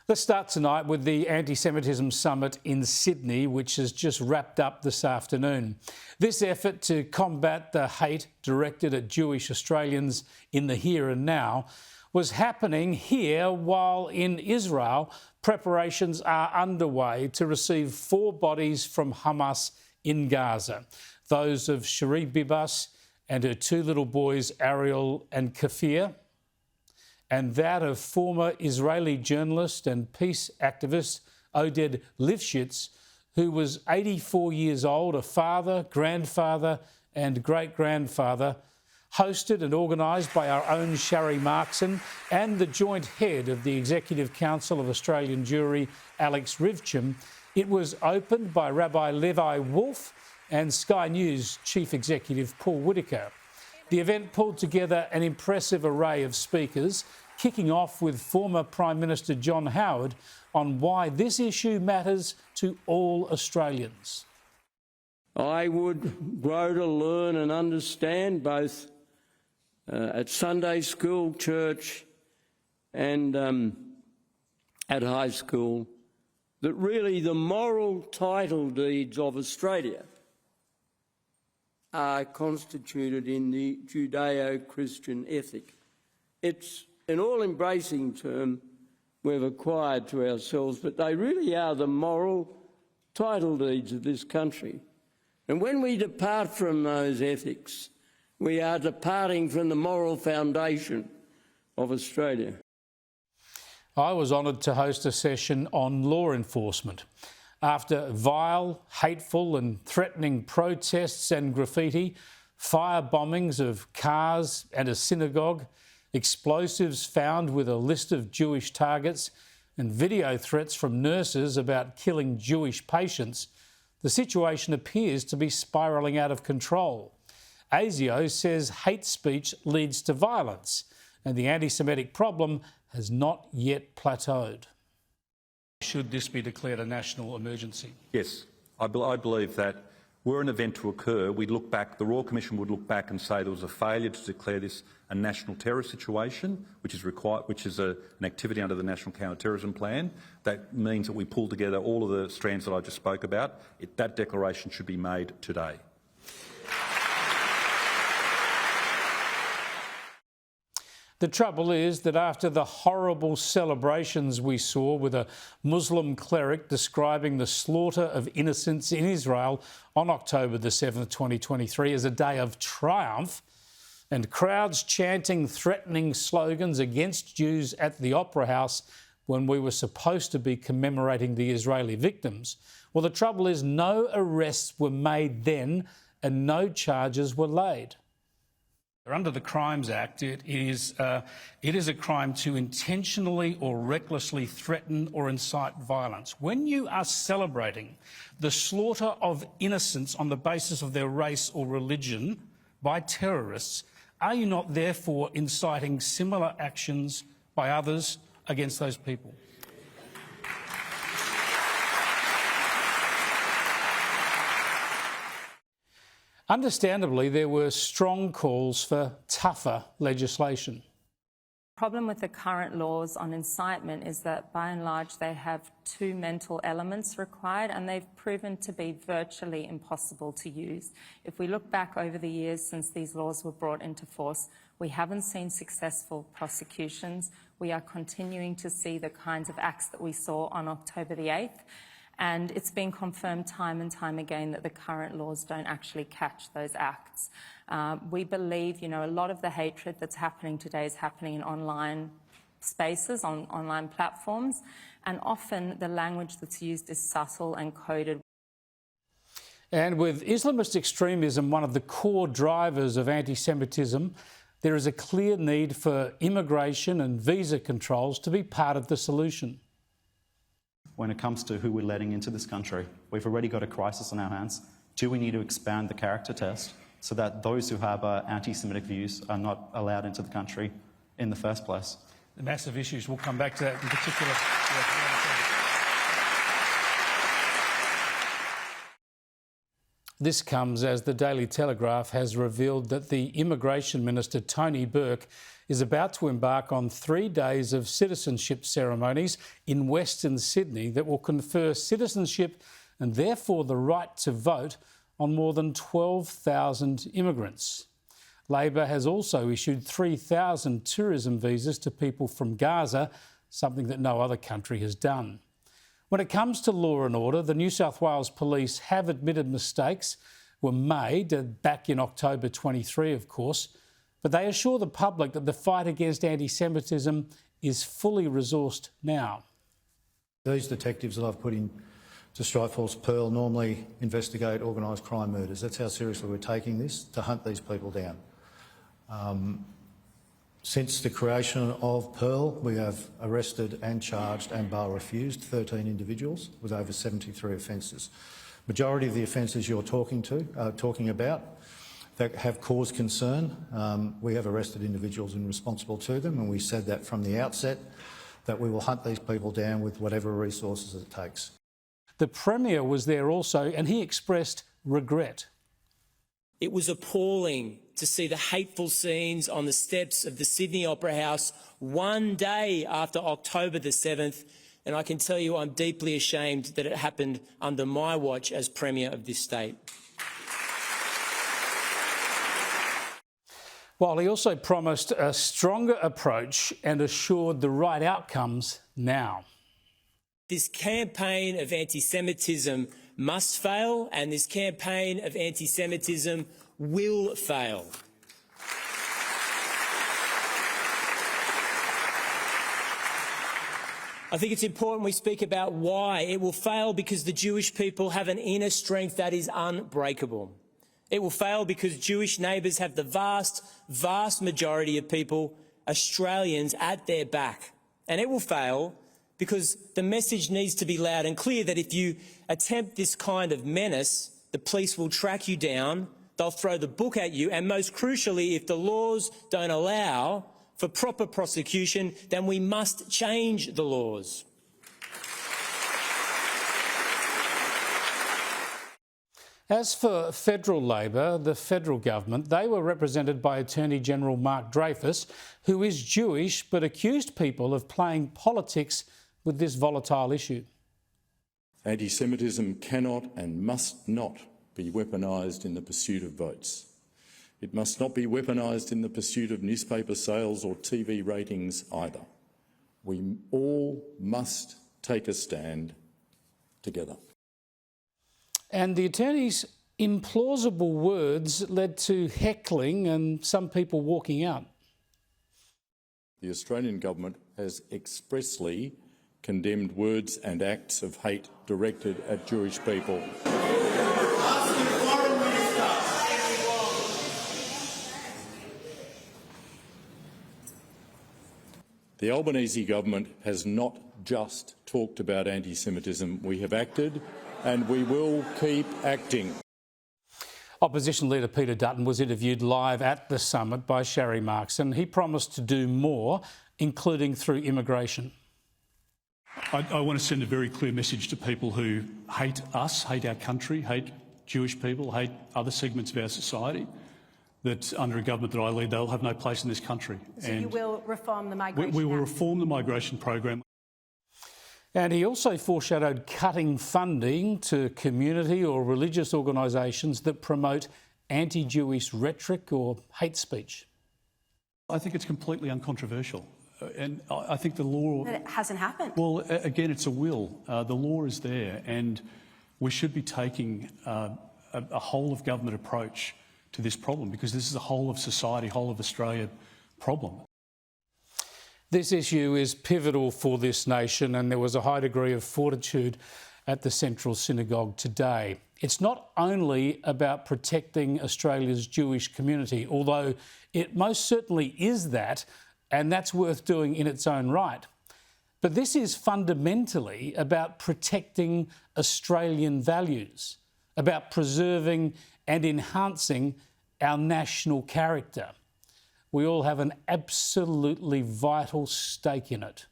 Let's start tonight with the Anti-Semitism Summit in Sydney, which has just wrapped up this afternoon. This effort to combat the hate directed at Jewish Australians in the here and now was happening here while in Israel preparations are underway to receive 4 bodies from Hamas in Gaza. Those of Cherie Bibas and her 2 little boys, Ariel and Kafir, and that of former Israeli journalist and peace activist Oded Lifshitz, who was 84 years old, a father, grandfather and great-grandfather, hosted and organised by our own Shari Markson and the joint head of the Executive Council of Australian Jewry, Alex Rivcham. It was opened by Rabbi Levi Wolf and Sky News Chief Executive Paul Whittaker. The event pulled together an impressive array of speakers, kicking off with former Prime Minister John Howard on why this issue matters to all Australians. I would grow to learn and understand both at Sunday school, church and at high school that really the moral title deeds of Australia are constituted in the Judeo-Christian ethic. It's an all-embracing term we've acquired to ourselves, but they really are the moral title deeds of this country. And when we depart from those ethics, we are departing from the moral foundation of Australia. I was honoured to host a session on law enforcement. After vile, hateful and threatening protests and graffiti, fire bombings of cars and a synagogue, explosives found with a list of Jewish targets and video threats from nurses about killing Jewish patients, the situation appears to be spiralling out of control. ASIO says hate speech leads to violence and the anti-Semitic problem has not yet plateaued. Should this be declared a national emergency? Yes, I believe that were an event to occur, we'd look back, the Royal Commission would look back and say there was a failure to declare this a national terror situation, which is an activity under the National Counter-Terrorism Plan. That means that we pull together all of the strands that I just spoke about. That declaration should be made today. The trouble is that after the horrible celebrations we saw with a Muslim cleric describing the slaughter of innocents in Israel on October the 7th, 2023 as a day of triumph, and crowds chanting threatening slogans against Jews at the Opera House when we were supposed to be commemorating the Israeli victims, well, the trouble is no arrests were made then and no charges were laid. Under the Crimes Act, it is a crime to intentionally or recklessly threaten or incite violence. When you are celebrating the slaughter of innocents on the basis of their race or religion by terrorists, are you not therefore inciting similar actions by others against those people? Understandably, there were strong calls for tougher legislation. The problem with the current laws on incitement is that, by and large, they have 2 mental elements required and they've proven to be virtually impossible to use. If we look back over the years since these laws were brought into force, we haven't seen successful prosecutions. We are continuing to see the kinds of acts that we saw on October the 8th. And it's been confirmed time and time again that the current laws don't actually catch those acts. We believe, a lot of the hatred that's happening today is happening in online spaces, on online platforms, and often the language that's used is subtle and coded. And with Islamist extremism one of the core drivers of anti-Semitism, there is a clear need for immigration and visa controls to be part of the solution. When it comes to who we're letting into this country, we've already got a crisis on our hands. Do we need to expand the character test so that those who have anti-Semitic views are not allowed into the country in the first place? The massive issues, we'll come back to that in particular. This comes as the Daily Telegraph has revealed that the Immigration Minister, Tony Burke, is about to embark on 3 days of citizenship ceremonies in Western Sydney that will confer citizenship and therefore the right to vote on more than 12,000 immigrants. Labor has also issued 3,000 tourism visas to people from Gaza, something that no other country has done. When it comes to law and order, the New South Wales Police have admitted mistakes were made back in October 23, of course, but they assure the public that the fight against anti-Semitism is fully resourced now. These detectives that I've put in to Strike Force Pearl normally investigate organised crime murders. That's how seriously we're taking this, to hunt these people down. Since the creation of Pearl, we have arrested and charged and bail refused 13 individuals with over 73 offences. Majority of the offences you're talking about that have caused concern, we have arrested individuals and responsible to them, and we said that from the outset that we will hunt these people down with whatever resources it takes. The Premier was there also, and he expressed regret. It was appalling to see the hateful scenes on the steps of the Sydney Opera House one day after October the 7th, and I can tell you I'm deeply ashamed that it happened under my watch as Premier of this state. While he also promised a stronger approach and assured the right outcomes now. This campaign of anti-Semitism must fail, and this campaign of anti-Semitism will fail. I think it's important we speak about why. It will fail because the Jewish people have an inner strength that is unbreakable. It will fail because Jewish neighbours have the vast majority of people, Australians, at their back. And it will fail because the message needs to be loud and clear that if you attempt this kind of menace, the police will track you down, they'll throw the book at you, and most crucially, if the laws don't allow for proper prosecution, then we must change the laws. As for federal Labor, the federal government, they were represented by Attorney General Mark Dreyfus, who is Jewish but accused people of playing politics with this volatile issue. Anti-Semitism cannot and must not be weaponised in the pursuit of votes. It must not be weaponised in the pursuit of newspaper sales or TV ratings either. We all must take a stand together. And the attorney's implausible words led to heckling and some people walking out. The Australian government has expressly condemned words and acts of hate directed at Jewish people. The Albanese government has not just talked about anti-Semitism. We have acted and we will keep acting. Opposition leader Peter Dutton was interviewed live at the summit by Sharry Marks, and he promised to do more, including through immigration. I want to send a very clear message to people who hate us, hate our country, hate Jewish people, hate other segments of our society, that under a government that I lead, they'll have no place in this country. So you will reform the Migration We will Act? reform the migration program. And he also foreshadowed cutting funding to community or religious organisations that promote anti-Jewish rhetoric or hate speech. I think it's completely uncontroversial. And I think the law... But it hasn't happened. Well, again, it's a will. The law is there, and we should be taking a whole-of-government approach to this problem, because this is a whole-of-society, whole-of-Australia problem. This issue is pivotal for this nation, and there was a high degree of fortitude at the Central Synagogue today. It's not only about protecting Australia's Jewish community, although it most certainly is that, and that's worth doing in its own right. But this is fundamentally about protecting Australian values, about preserving and enhancing our national character. We all have an absolutely vital stake in it.